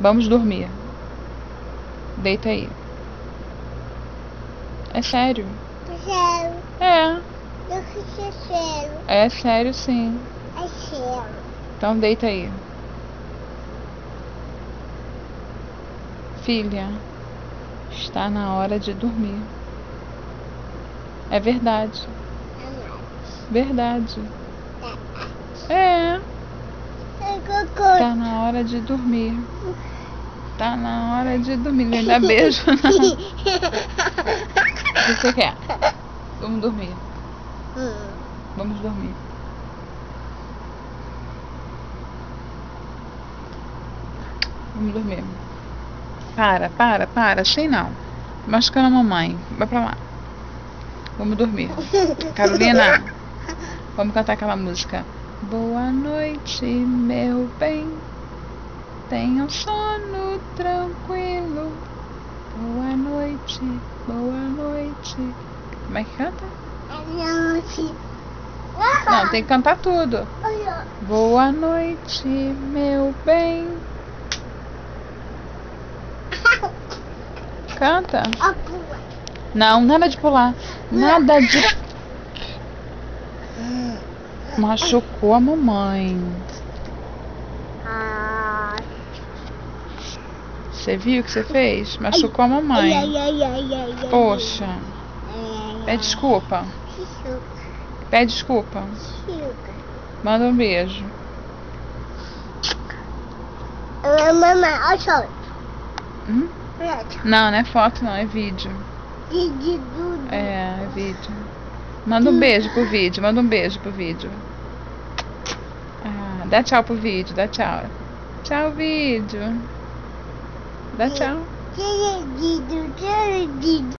Vamos dormir. Deita aí. É sério. Sério. É. Eu fiz sério. É sério, sim. É sério. Então deita aí. Filha, está na hora de dormir. É verdade. Verdade. É. Tá na hora de dormir. Tá na hora de dormir. Me dá beijo. O que você quer? Vamos dormir. Vamos dormir. Vamos dormir. Para. Assim não. Machucando a mamãe. Vai pra lá. Vamos dormir. Carolina, vamos cantar aquela música. Boa noite, meu bem. Tenha um sono tranquilo. Boa noite, boa noite. Como é que canta? Não, tem que cantar tudo. Boa noite, meu bem. Canta. Não, nada de pular. Nada de... Machucou a mamãe. Você viu o que você fez? Machucou a mamãe. Poxa. Pede desculpa. Pede desculpa. Manda um beijo. Mamãe, olha só. Não, não é foto não, é vídeo. É vídeo. Manda um beijo pro vídeo, manda um beijo pro vídeo. Ah, dá tchau pro vídeo, dá tchau. Tchau, vídeo. Dá tchau.